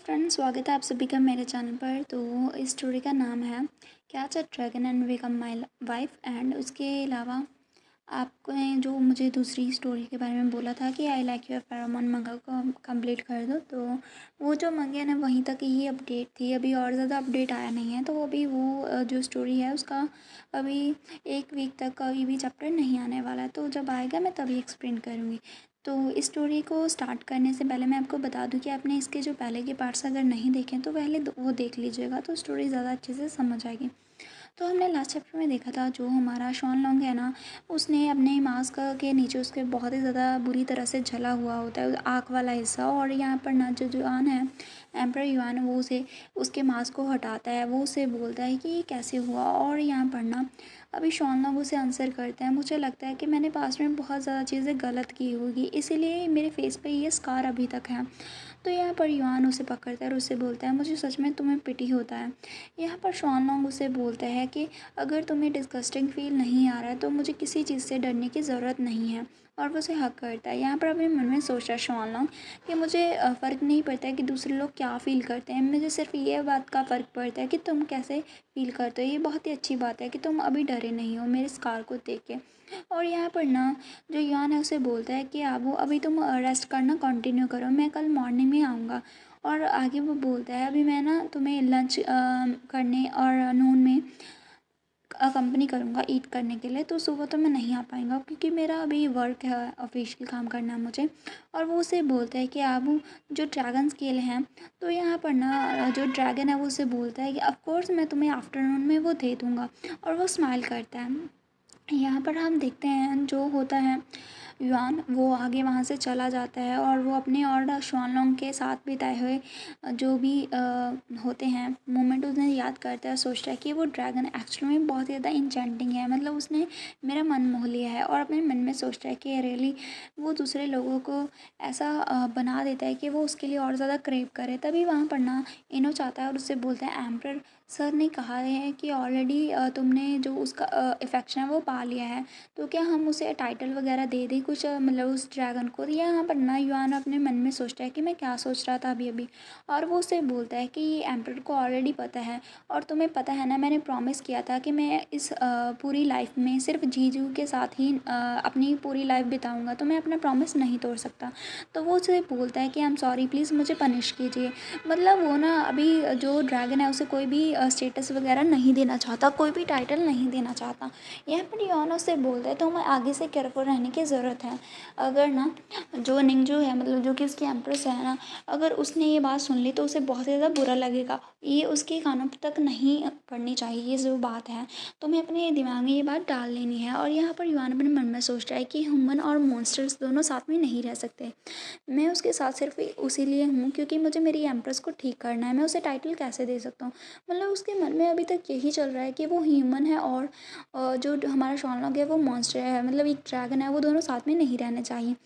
Friends, स्वागत है आप सभी का मेरे चैनल पर। तो इस स्टोरी का नाम है catch a dragon and become my wife. And उसके अलावा आपने जो मुझे दूसरी स्टोरी के बारे में बोला था कि आई लाइक योर फेरोमोन मंगा को कंप्लीट कर दो, तो वो जो मंगे है ना वहीं तक ही अपडेट थी। अभी और ज़्यादा अपडेट आया नहीं है, तो अभी वो जो स्टोरी है उसका अभी 1 वीक तक कोई भी चैप्टर नहीं आने वाला है। तो जब आएगा मैं तभी एक्सप्लेन करूँगी। तो इस स्टोरी को स्टार्ट करने से पहले मैं आपको बता दूं कि आपने इसके जो पहले के पार्ट्स अगर नहीं देखे तो पहले वो देख लीजिएगा, तो स्टोरी ज़्यादा अच्छे से समझ आएगी। तो हमने लास्ट चैप्टर में देखा था जो हमारा शॉन लॉन्ग है ना, उसने अपने मास्क के नीचे उसके बहुत ही ज़्यादा बुरी तरह से जला हुआ होता है आँख वाला हिस्सा। और यहाँ पर ना जो युआन है, एम्पर युआन, वो उसे उसके मास्क को हटाता है। वो उसे बोलता है कि ये कैसे हुआ। और यहाँ पर ना अभी शॉन लॉन्ग उसे आंसर करते हैं, मुझे लगता है कि मैंने पास्ट में बहुत ज़्यादा चीज़ें गलत की होगी, इसीलिए मेरे फेस पे ये स्कार अभी तक है। तो यहाँ पर युआन उसे पकड़ता है और उससे बोलता है मुझे सच में तुम्हें पिटी होता है। यहाँ पर शॉन लॉन्ग उसे बोलता है कि अगर तुम्हें डिस्गस्टिंग फील नहीं आ रहा है तो मुझे किसी चीज़ से डरने की ज़रूरत नहीं है। और वो उसे हक करता है। यहाँ पर अपने मन में सोच रहा है शॉन लॉन्ग कि मुझे फ़र्क नहीं पड़ता है कि दूसरे लोग क्या फ़ील करते हैं, मुझे सिर्फ ये बात का फ़र्क पड़ता है कि तुम कैसे फ़ील करते हो। ये बहुत ही अच्छी बात है कि तुम अभी डरे नहीं हो मेरे स्कार को देख के। और यहाँ पर ना जो युआन है उसे बोलता है कि आबू अभी तुम रेस्ट करना कंटिन्यू करो, मैं कल मॉर्निंग में आऊँगा। और आगे वो बोलता है अभी मैं ना तुम्हें लंच करने और नून में कंपनी करूँगा ईट करने के लिए, तो सुबह तो मैं नहीं आ पाऊँगा क्योंकि मेरा अभी वर्क है, ऑफिशियल काम करना है मुझे। और वो उसे बोलता है कि आबू जो ड्रैगन स्केल हैं, तो यहाँ पर ना जो ड्रैगन है वो उसे बोलता है कि ऑफ कोर्स मैं तुम्हें आफ्टरनून में वो दे दूँगा। और वो स्माइल करता है। यहाँ पर हम देखते हैं जो होता है युआन वो आगे वहाँ से चला जाता है और वो अपने और शॉन लॉन्ग के साथ बिताए हुए जो भी होते हैं मोमेंट उन्हें याद करता है। सोचता है कि वो ड्रैगन एक्चुअली में बहुत ही ज़्यादा इंचेंटिंग है, मतलब उसने मेरा मन मोह लिया है। और अपने मन में सोचता है कि रियली वो दूसरे लोगों को ऐसा बना देता है कि वो उसके लिए और ज़्यादा क्रेव करे। तभी वहाँ पर ना इनो चाहता है और उससे बोलता है एम्परर सर ने कहा है कि ऑलरेडी तुमने जो उसका अफेक्शन है वो पा लिया है, तो क्या हम उसे टाइटल वगैरह दे दें कुछ, मतलब उस ड्रैगन को। यहाँ पर ना युआन अपने मन में सोचता है कि मैं क्या सोच रहा था अभी अभी। और वो उसे बोलता है कि ये एम्परर को ऑलरेडी पता है और तुम्हें पता है ना मैंने प्रॉमिस किया था कि मैं इस पूरी लाइफ में सिर्फ जीजू के साथ ही अपनी पूरी लाइफ बिताऊंगा, तो मैं अपना प्रॉमिस नहीं तोड़ सकता। तो वो उसे बोलता है कि आई एम सॉरी, प्लीज़ मुझे पनिश कीजिए। मतलब वो ना अभी जो ड्रैगन है उसे कोई भी स्टेटस वगैरह नहीं देना चाहता, कोई भी टाइटल नहीं देना चाहता। यहाँ पर युआन उससे बोलता है तो हमें आगे से केयरफुल रहने की ज़रूरत है। अगर ना जो निंगजू है, मतलब जो कि उसकी एम्प्रेस है ना, अगर उसने ये बात सुन ली तो उसे बहुत ज़्यादा बुरा लगेगा। ये उसके कानों तक नहीं पड़नी चाहिए ये जो बात है, तो मैं अपने दिमाग में ये बात डाल लेनी है। और यहाँ पर युआन अपने मन में सोच रहा है कि ह्यूमन और मॉन्स्टर्स दोनों साथ में नहीं रह सकते। मैं उसके साथ सिर्फ उसी लिए हूँ क्योंकि मुझे मेरी एम्प्रेस को ठीक करना है, मैं उसे टाइटल कैसे दे सकता हूँ। मतलब उसके मन में अभी तक यही चल रहा है कि वो ह्यूमन है और जो हमारा शॉनलॉन्ग है वो मॉन्स्टर है, मतलब एक ड्रैगन है, वो दोनों साथ में नहीं रहने चाहिए।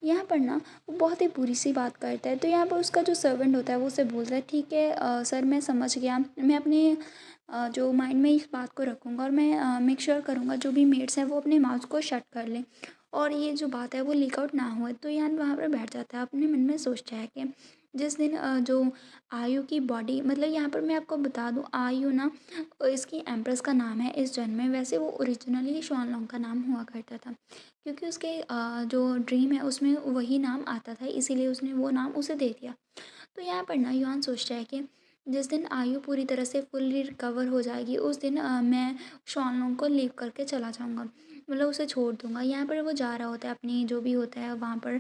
यहाँ पर ना वो बहुत ही बुरी सी बात करता है। तो यहाँ पर उसका जो सर्वेंट होता है वो उसे बोलता है ठीक है सर मैं समझ गया, मैं अपने जो माइंड में इस बात को रखूँगा और मैं मेक श्योर करूँगा जो भी मेड्स हैं वो अपने माउथ को शट कर लें और ये जो बात है वो लीक आउट ना हो। तो यान वहाँ पर बैठ जाता है, अपने मन में सोचता है कि जिस दिन जो आयु की बॉडी, मतलब यहाँ पर मैं आपको बता दूँ आयु ना इसकी एम्प्रेस का नाम है इस जन्म में। वैसे वो ओरिजिनली शॉन लॉन्ग का नाम हुआ करता था क्योंकि उसके जो ड्रीम है उसमें वही नाम आता था, इसीलिए उसने वो नाम उसे दे दिया। तो यहाँ पर ना युआन सोचता है कि जिस दिन आयु पूरी तरह से फुल्ली रिकवर हो जाएगी उस दिन मैं शॉन लॉन्ग को लीव करके चला जाऊँगा, मतलब उसे छोड़ दूँगा। यहाँ पर वो जा रहा होता है अपनी जो भी होता है वहाँ पर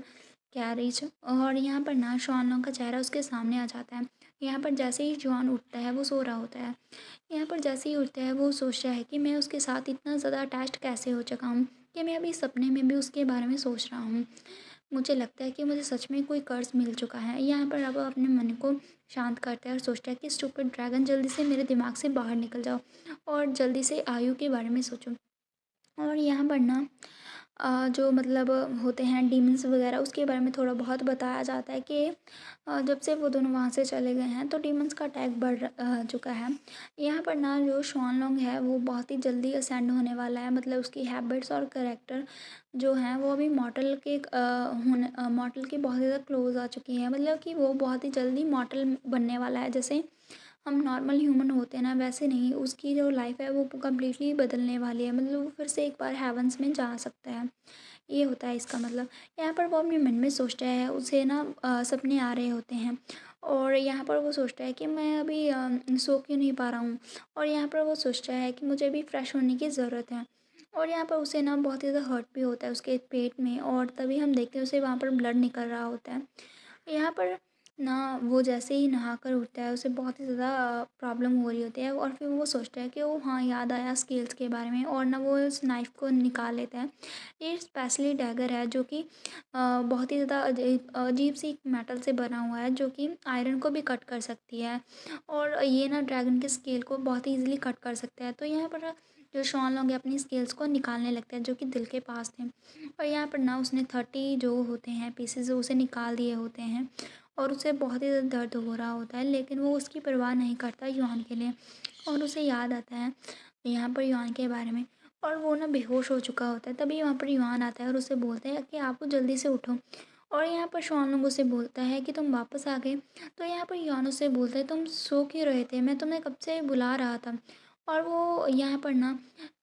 कैरेज, और यहाँ पर ना शॉन लॉन्ग का चेहरा उसके सामने आ जाता है। यहाँ पर जैसे ही जॉन उठता है वो सो रहा होता है। यहाँ पर जैसे ही उठता है वो सोचता है कि मैं उसके साथ इतना ज़्यादा अटैच्ड कैसे हो चुका हूँ कि मैं अभी सपने में भी उसके बारे में सोच रहा हूँ। मुझे लगता है कि मुझे सच में कोई कर्ज मिल चुका है। यहाँ पर अब अपने मन को शांत करता है और सोचता है कि स्टूपिड ड्रैगन जल्दी से मेरे दिमाग से बाहर निकल जाओ और जल्दी से आयु के बारे में सोचो। और यहाँ पर ना जो मतलब होते हैं डीमंस वगैरह, उसके बारे में थोड़ा बहुत बताया जाता है कि जब से वो दोनों वहाँ से चले गए हैं तो डीमंस का अटैक चुका है। यहाँ पर ना जो शॉन लॉन्ग है वो बहुत ही जल्दी असेंड होने वाला है, मतलब उसकी हैबिट्स और करेक्टर जो हैं वो अभी मॉर्टल के बहुत ज़्यादा क्लोज आ चुकी हैं, मतलब कि वो बहुत ही जल्दी मॉर्टल बनने वाला है। जैसे हम नॉर्मल ह्यूमन होते हैं ना, वैसे नहीं, उसकी जो लाइफ है वो कम्प्लीटली बदलने वाली है, मतलब वो फिर से एक बार हेवंस में जा सकता है। ये होता है इसका मतलब। यहाँ पर वो अपने मन में सोचता है, उसे ना सपने आ रहे होते हैं और यहाँ पर वो सोचता है कि मैं अभी सो क्यों नहीं पा रहा हूँ, और यहाँ पर वो सोचता है कि मुझे अभी फ्रेश होने की ज़रूरत है। और यहाँ पर उसे ना बहुत ज़्यादा हर्ट भी होता है उसके पेट में, और तभी हम देखते हैं उसे वहाँ पर ब्लड निकल रहा होता है। यहाँ पर ना वो जैसे ही नहा कर उठता है उसे बहुत ही ज़्यादा प्रॉब्लम हो रही होती है, और फिर वो सोचता है कि वो हाँ याद आया स्केल्स के बारे में, और ना वो उस नाइफ़ को निकाल लेता है। ये स्पेशली डैगर है जो कि बहुत ही ज़्यादा अजीब सी मेटल से बना हुआ है, जो कि आयरन को भी कट कर सकती है, और ये ना ड्रैगन के स्केल को बहुत ही ईजिली कट कर सकता है। तो यहाँ पर जो शॉन लॉन्ग है अपनी स्केल्स को निकालने लगता है जो कि दिल के पास थे, और यहाँ पर ना उसने 30 जो होते हैं पीसेस उसे निकाल दिए होते हैं, और उसे बहुत ही ज़्यादा दर्द हो रहा होता है, लेकिन वो उसकी परवाह नहीं करता युआन के लिए। और उसे याद आता है यहाँ पर युआन के बारे में, और वो ना बेहोश हो चुका होता है। तभी वहाँ पर युआन आता है और उसे बोलता है कि आपको जल्दी से उठो। और यहाँ पर शॉन लोग उसे बोलता है कि तुम वापस आ गए। तो यहाँ पर युआन उसे बोलता है तुम सो क्यों रहे थे, मैं तुम्हें कब से बुला रहा था। और वो यहाँ पर ना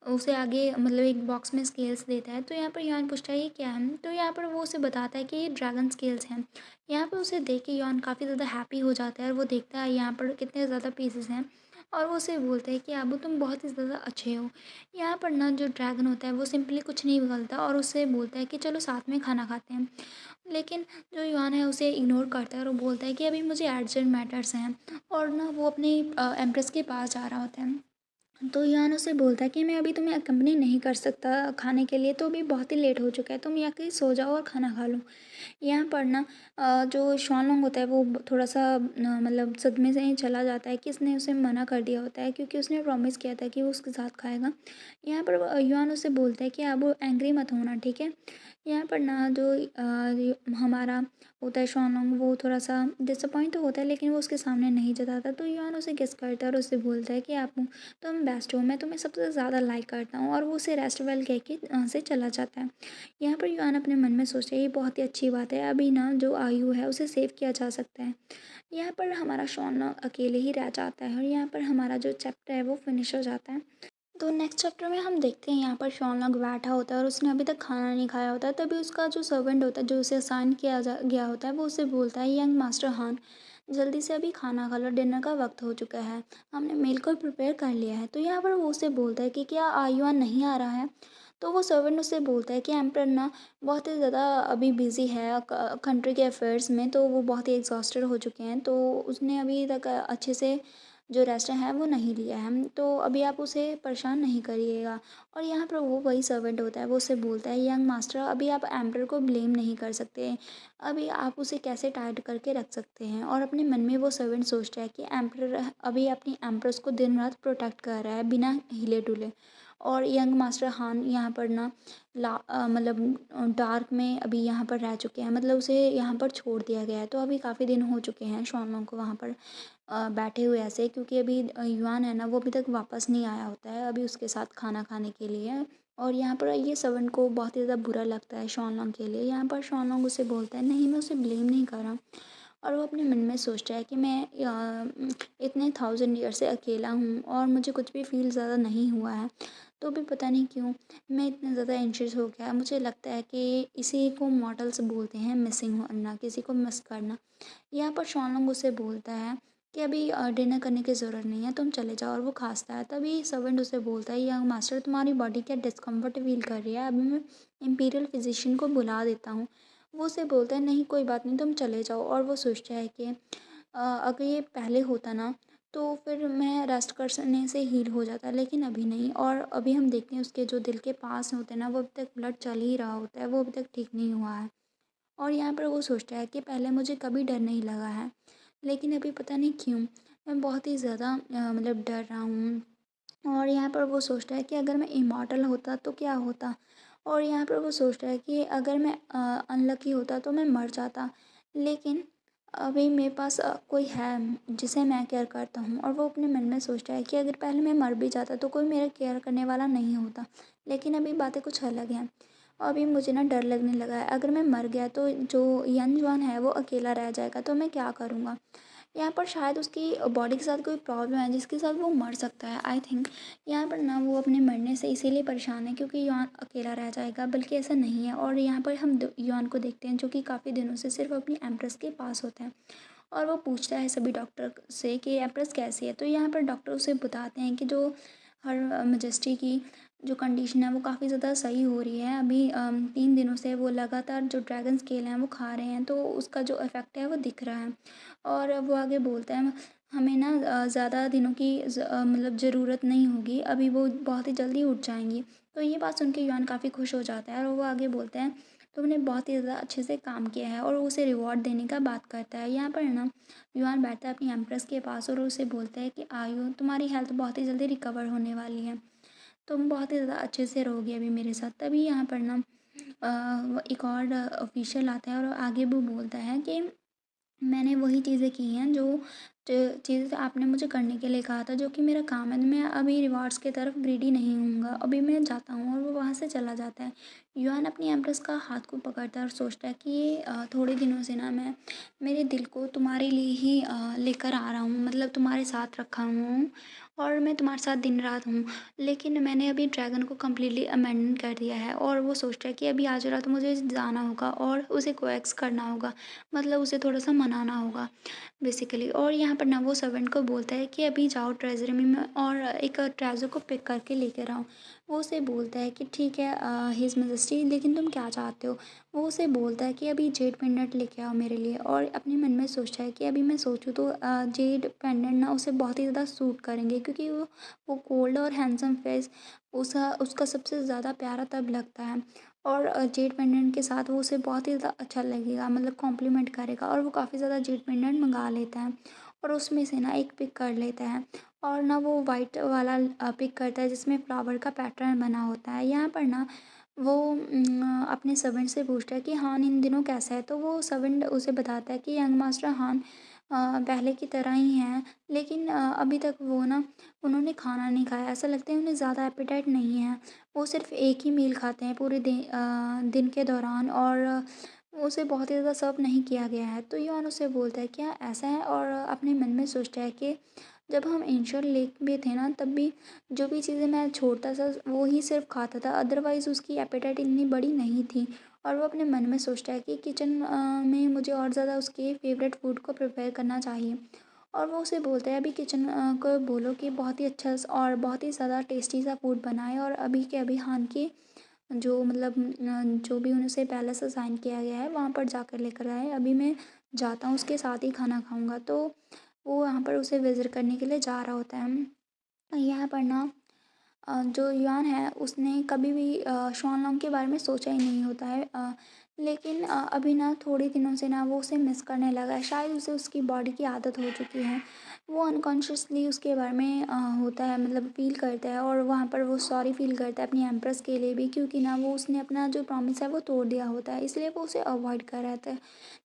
उसे आगे मतलब एक बॉक्स में स्केल्स देता है। तो यहाँ पर युआन पूछता है ये क्या है, तो यहाँ पर वो उसे बताता है कि ये ड्रैगन स्केल्स हैं। यहाँ पर उसे देख के युआन काफ़ी ज़्यादा हैप्पी हो जाता है, और वो देखता है यहाँ पर कितने ज़्यादा पीसेस हैं, और वो उसे बोलता है कि अब तुम बहुत ही ज़्यादा अच्छे हो। यहाँ पर ना जो ड्रैगन होता है वो सिंपली कुछ नहीं बोलता, और उससे बोलता है कि चलो साथ में खाना खाते हैं। लेकिन जो युआन है उसे इग्नोर करता है, और वो बोलता है कि अभी मुझे अर्जेंट मैटर्स हैं, और ना वो अपने एम्प्रेस के पास जा रहा होता है। तो युआन उसे बोलता है कि मैं अभी तुम्हें अकम्पनी नहीं कर सकता खाने के लिए, तो अभी बहुत ही लेट हो चुका है, तुम या कहीं सो जाओ और खाना खा लो। यहाँ पर ना जो शॉन लॉन्ग होता है वो थोड़ा सा मतलब सदमे से ही चला जाता है कि इसने उसे मना कर दिया होता है, क्योंकि उसने प्रॉमिस किया था कि वो उसके साथ खाएगा। यहाँ पर युआन उसे बोलता है कि आप वो एंग्री मत होना, ठीक है। यहाँ पर ना जो हमारा होता है शॉन लॉन्ग, वो थोड़ा सा डिसअपॉइंट तो होता है, लेकिन वो उसके सामने नहीं जताता। तो युआन उसे गेस करता है और उससे बोलता है कि आप तुम बेस्ट हो, मैं तुम्हें सबसे ज़्यादा लाइक करता हूँ, और वो उसे रेस्ट वेल कह के वहाँ से चला जाता है। यहाँ पर युआन अपने मन में सोचता है ये बहुत ही अच्छी बात है, अभी ना जो आयु है उसे सेव किया जा सकता है। यहाँ पर हमारा शॉन अकेले ही रह जाता है, और यहाँ पर हमारा जो चैप्टर है वो फिनिश हो जाता है। तो नेक्स्ट चैप्टर में हम देखते हैं यहाँ पर शॉन लॉन्ग बैठा होता है और उसने अभी तक खाना नहीं खाया होता है। तभी उसका जो सर्वेंट होता है जो उसे असाइन किया जा गया होता है वो उसे बोलता है यंग मास्टर हान, जल्दी से अभी खाना खा लो, डिनर का वक्त हो चुका है, हमने मील को प्रिपेयर कर लिया है। तो यहाँ पर वो उसे बोलता है कि क्या आयुआन नहीं आ रहा है। तो वो सर्वेंट उससे बोलता है कि एम्पर ना बहुत ही ज़्यादा अभी बिज़ी है कंट्री के अफेयर्स में, तो वो बहुत ही एग्जॉस्टेड हो चुके हैं, तो उसने अभी तक अच्छे से जो रेस्ट है वो नहीं लिया है, तो अभी आप उसे परेशान नहीं करिएगा। और यहाँ पर वो वही सर्वेंट होता है, वो उसे बोलता है यंग मास्टर अभी आप एम्पर को ब्लेम नहीं कर सकते, अभी आप उसे कैसे टाइट करके रख सकते हैं। और अपने मन में वो सर्वेंट सोचता है कि एम्पर अभी अपनी एम्प्रेस को दिन रात प्रोटेक्ट कर रहा है बिना हिले डुले। और यंग मास्टर हान यहाँ पर ना मतलब डार्क में अभी यहाँ पर रह चुके हैं, मतलब उसे यहाँ पर छोड़ दिया गया है। तो अभी काफ़ी दिन हो चुके हैं शॉन लॉन्ग को वहाँ पर बैठे हुए ऐसे, क्योंकि अभी युआन है ना वो अभी तक वापस नहीं आया होता है अभी उसके साथ खाना खाने के लिए। और यहाँ पर ये सर्वेंट को बहुत ही ज़्यादा बुरा लगता है शॉन लॉन्ग के लिए। यहाँ पर शॉन लॉन्ग उसे बोलता है नहीं मैं उसे ब्लेम नहीं कर रहा, और वो अपने मन में सोचता है कि मैं इतने 1000 ईयर से अकेला हूँ और मुझे कुछ भी फील ज़्यादा नहीं हुआ है, तो भी पता नहीं क्यों मैं इतना ज़्यादा एंशियस हो गया। मुझे लगता है कि इसी को मॉडल्स बोलते हैं मिसिंग होना, किसी को मिस करना। यहाँ पर शॉन उसे बोलता है कि अभी डिनर करने की ज़रूरत नहीं है, तुम चले जाओ, और वो खांसता है। तभी सर्वेंट उसे बोलता है यंग मास्टर तुम्हारी बॉडी क्या डिस्कम्फर्ट फील कर रही है, अभी मैं इम्पीरियल फिजिशियन को बुला देता हूँ। वो उसे बोलता है नहीं कोई बात नहीं तुम चले जाओ। और वो सोचता है कि अगर ये पहले होता ना तो फिर मैं रेस्ट करने से हील हो जाता, लेकिन अभी नहीं। और अभी हम देखते हैं उसके जो दिल के पास होते हैं ना वो अभी तक ब्लड चल ही रहा होता है, वो अभी तक ठीक नहीं हुआ है। और यहाँ पर वो सोचता है कि पहले मुझे कभी डर नहीं लगा है, लेकिन अभी पता नहीं क्यों मैं बहुत ही ज़्यादा मतलब डर रहा हूँ। और यहाँ पर वो सोचता है कि अगर मैं इमॉर्टल होता तो क्या होता, और यहाँ पर वो सोच रहा है कि अगर मैं अनलकी होता तो मैं मर जाता, लेकिन अभी मेरे पास कोई है जिसे मैं केयर करता हूँ। और वो अपने मन में सोच रहा है कि अगर पहले मैं मर भी जाता तो कोई मेरा केयर करने वाला नहीं होता, लेकिन अभी बातें कुछ अलग हैं। अभी मुझे ना डर लगने लगा है, अगर मैं मर गया तो जो यंग जॉन है वो अकेला रह जाएगा, तो मैं क्या करूँगा। यहाँ पर शायद उसकी बॉडी के साथ कोई प्रॉब्लम है जिसके साथ वो मर सकता है, आई थिंक। यहाँ पर ना वो अपने मरने से इसीलिए परेशान है क्योंकि युआन अकेला रह जाएगा, बल्कि ऐसा नहीं है। और यहाँ पर हम युआन को देखते हैं जो कि काफ़ी दिनों से सिर्फ अपनी एम्प्रेस के पास होता है, और वो पूछता है सभी डॉक्टर से कि एम्प्रेस कैसी है। तो यहाँ पर डॉक्टर उसे बताते हैं कि जो हर मेजेस्टी की जो कंडीशन है वो काफ़ी ज़्यादा सही हो रही है। अभी 3 दिनों से वो लगातार जो ड्रैगन स्केल हैं वो खा रहे हैं, तो उसका जो इफ़ेक्ट है वो दिख रहा है। और वो आगे बोलता है हमें ना ज़्यादा दिनों की मतलब ज़रूरत नहीं होगी, अभी वो बहुत ही जल्दी उठ जाएंगी। तो ये बात सुन के युआन काफ़ी खुश हो जाता है, और वो आगे बोलते हैं तुमने बहुत ही ज़्यादा अच्छे से काम किया है, और वो उसे रिवॉर्ड देने का बात करता है। यहाँ पर ना युआन बैठता है अपनी एम्प्रेस के पास और उसे बोलता है कि आयु, तुम्हारी हेल्थ बहुत ही जल्दी रिकवर होने वाली है, तुम बहुत ही ज़्यादा अच्छे से रहोगे अभी मेरे साथ। तभी यहाँ पर ना वो एक और ऑफिशियल आता है और आगे वो बोलता है कि मैंने वही चीज़ें की हैं जो चीज़ें आपने मुझे करने के लिए कहा था, जो कि मेरा काम है। मैं अभी रिवार्ड्स की तरफ ग्रीडी नहीं हूँगा, अभी मैं जाता हूँ। और वो वहाँ से चला जाता है। युआन अपनी एम्प्रेस का हाथ को पकड़ता है और सोचता है कि ये थोड़े दिनों से ना मैं मेरे दिल को तुम्हारे लिए ही लेकर आ रहा हूँ, मतलब तुम्हारे साथ रखा हुआ हूँ, और मैं तुम्हारे साथ दिन रात हूँ। लेकिन मैंने अभी ड्रैगन को कम्प्लीटली अबैंडन कर दिया है, और वो सोचता है कि अभी आज रात मुझे जाना होगा और उसे कोएक्स करना होगा, मतलब उसे थोड़ा-सा मनाना होगा बेसिकली। और यहाँ पर ना वो सर्वेंट को बोलता है कि अभी जाओ ट्रेज़री में और एक ट्रेज़र को पिक करके लेकर आओ। वो उसे बोलता है कि ठीक है हिज़ मैजेस्टी, लेकिन तुम क्या चाहते हो? वो उसे बोलता है कि अभी जेड पेंडेंट लेके आओ मेरे लिए, और अपने मन में सोचता है कि अभी मैं सोचूँ तो जेड पेंडेंट ना उसे बहुत ही ज़्यादा सूट करेंगे, क्योंकि वो कोल्ड और हैंडसम फेस उसका उसका सबसे ज़्यादा प्यारा तब लगता है। और जेड पेंडेंट के साथ वो उसे बहुत ही ज़्यादा अच्छा लगेगा, मतलब कॉम्प्लीमेंट करेगा। और वो काफ़ी ज़्यादा जेड पेंडेंट मंगा लेता है, और उसमें से ना एक पिक कर लेता है, और ना वो वाइट वाला पिक करता है जिसमें फ्लावर का पैटर्न बना होता है। यहाँ पर ना वो अपने सर्वेंट से पूछता है कि हान इन दिनों कैसा है। तो वो सर्वेंट उसे बताता है कि यंग मास्टर हान पहले की तरह ही हैं, लेकिन अभी तक वो ना उन्होंने खाना नहीं खाया, ऐसा लगता है उन्हें ज़्यादा एपेटाइट नहीं है। वो सिर्फ़ एक ही मील खाते हैं पूरे दिन के दौरान, और उसे बहुत ही ज़्यादा सर्व नहीं किया गया है। तो युआन उससे बोलता है क्या ऐसा है, और अपने मन में सोचता है कि जब हम एंशियल लेक में थे ना, तब भी जो भी चीज़ें मैं छोड़ता था वो ही सिर्फ खाता था, अदरवाइज़ उसकी एपेटाइट इतनी बड़ी नहीं थी। और वो अपने मन में सोचता है कि किचन में मुझे और ज़्यादा उसके फेवरेट फूड को प्रिपेयर करना चाहिए। और वो उसे बोलता है अभी किचन को बोलो कि बहुत ही अच्छा और बहुत ही ज़्यादा टेस्टी सा फूड बनाए, और अभी के अभी हान की जो मतलब जो भी उनसे पैलेस असाइन किया गया है वहाँ पर जाकर लेकर आए। अभी मैं जाता हूँ, उसके साथ ही खाना खाऊँगा। तो वो वहाँ पर उसे विज़िट करने के लिए जा रहा होता है। यहाँ पर ना जो युआन है उसने कभी भी शॉनलॉन्ग के बारे में सोचा ही नहीं होता है, लेकिन अभी ना थोड़े दिनों से ना वो उसे मिस करने लगा है। शायद उसे उसकी बॉडी की आदत हो चुकी है। वो अनकॉन्शियसली उसके बारे में होता है, मतलब फ़ील करता है, और वहाँ पर वो सॉरी फ़ील करता है अपनी एम्प्रेस के लिए भी, क्योंकि ना वो उसने अपना जो प्रॉमिस है वो तोड़ दिया होता है, इसलिए वो उसे अवॉइड कर रहा था।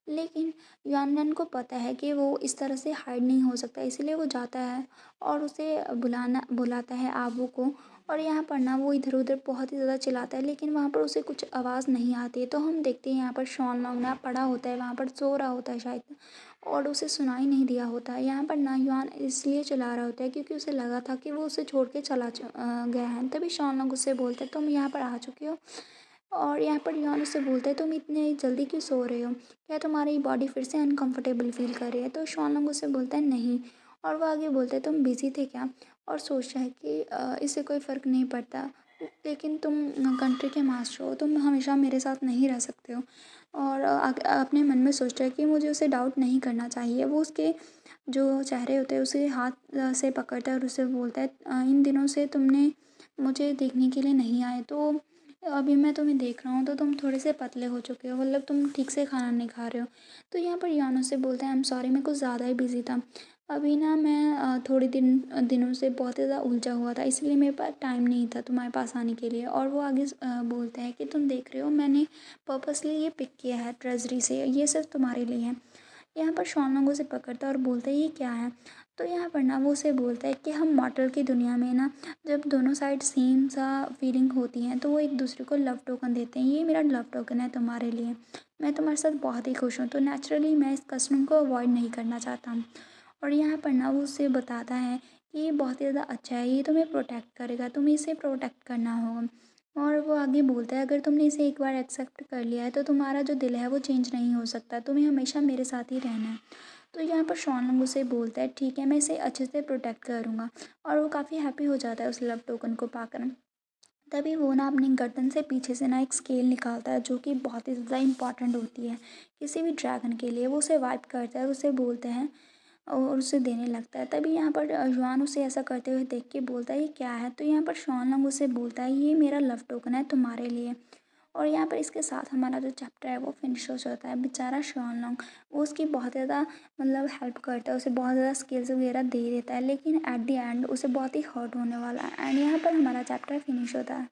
लेकिन यानन को पता है कि वो इस तरह से हाइड नहीं हो सकता, इसलिए वो जाता है और उसे बुलाता है आबू को। और यहाँ पर ना वो इधर-उधर बहुत ही ज़्यादा चिल्लाता है, लेकिन वहाँ पर उसे कुछ आवाज़ नहीं आती है। तो हम देखते हैं यहाँ पर शॉन लॉन्ग ना पड़ा होता है, वहाँ पर सो रहा होता है शायद, और उसे सुनाई नहीं दिया होता है। यहाँ पर ना युआन इसलिए चिल्ला रहा होता है क्योंकि उसे लगा था कि वो उसे छोड़ के गया है। तभी शॉन लॉन्ग उससे बोलता है तुम यहाँ पर आ चुके हो। और यहाँ पर युआन उससे बोलता है तुम इतने जल्दी क्यों सो रहे हो? क्या तुम्हारी बॉडी फिर से अनकंफर्टेबल फ़ील कर रही है? तो शॉन लॉन्ग उससे बोलता है नहीं। और वो आगे बोलता है तुम बिज़ी थे क्या? और सोचता है कि इससे कोई फ़र्क नहीं पड़ता, लेकिन तुम कंट्री के मास्टर हो, तुम हमेशा मेरे साथ नहीं रह सकते हो। और अपने मन में सोचता है कि मुझे उसे डाउट नहीं करना चाहिए। वो उसके जो चेहरे होते हैं उसे हाथ से पकड़ता है और उसे बोलता है इन दिनों से तुमने मुझे देखने के लिए नहीं आए, तो अभी मैं तुम्हें देख रहा हूँ तो तुम थोड़े से पतले हो चुके हो, मतलब तुम ठीक से खाना नहीं खा रहे हो। तो यहाँ पर यानो से बोलता है आई एम सॉरी, मैं कुछ ज़्यादा ही बिज़ी था। अभी ना मैं थोड़े दिनों से बहुत ही ज़्यादा उलझा हुआ था, इसलिए मेरे पास टाइम नहीं था तुम्हारे पास आने के लिए। और वो आगे बोलते हैं कि तुम देख रहे हो, मैंने पर्पसली ये पिक किया है ट्रेजरी से, ये सिर्फ तुम्हारे लिए है। यहाँ पर शॉन लोगों से पकड़ता है और बोलता है ये क्या है। तो यहाँ पर ना वो उसे बोलता है कि हम मॉर्टल की दुनिया में ना, जब दोनों साइड सेम सा फीलिंग होती हैं तो वो एक दूसरे को लव टोकन देते हैं। ये मेरा लव टोकन है तुम्हारे लिए, मैं तुम्हारे साथ बहुत ही खुश हूँ, तो नेचुरली मैं इस कस्टम को अवॉइड नहीं करना चाहता हूँ। और यहाँ पर ना वो उसे बताता है कि ये बहुत ही ज़्यादा अच्छा है, ये तुम्हें प्रोटेक्ट करेगा, तुम्हें इसे प्रोटेक्ट करना होगा। और वो आगे बोलता है अगर तुमने इसे एक बार एक्सेप्ट कर लिया है तो तुम्हारा जो दिल है वो चेंज नहीं हो सकता, तुम्हें हमेशा मेरे साथ ही रहना है। तो यहाँ पर शॉन लंग उसे बोलता है ठीक है, मैं इसे अच्छे से प्रोटेक्ट करूँगा। और वो काफ़ी हैप्पी हो जाता है उस लव टोकन को पाकर। तभी वो ना अपनी गर्दन से पीछे से ना एक स्केल निकालता है जो कि बहुत ही ज़्यादा इम्पॉर्टेंट होती है किसी भी ड्रैगन के लिए। वो उसे वाइप करता है, उसे बोलते हैं और उसे देने लगता है। तभी यहाँ पर जुआन उसे ऐसा करते हुए देख के बोलता है ये क्या है। तो यहाँ पर शॉन लंग उसे बोलता है ये मेरा लव टोकन है तुम्हारे लिए। और यहाँ पर इसके साथ हमारा जो चैप्टर है वो फिनिश हो जाता है। बेचारा शॉन लॉन्ग वो उसकी बहुत ज़्यादा मतलब हेल्प करता है, उसे बहुत ज़्यादा स्किल्स वगैरह दे देता है, लेकिन एट द एंड उसे बहुत ही हर्ट होने वाला है। एंड यहाँ पर हमारा चैप्टर फिनिश होता है।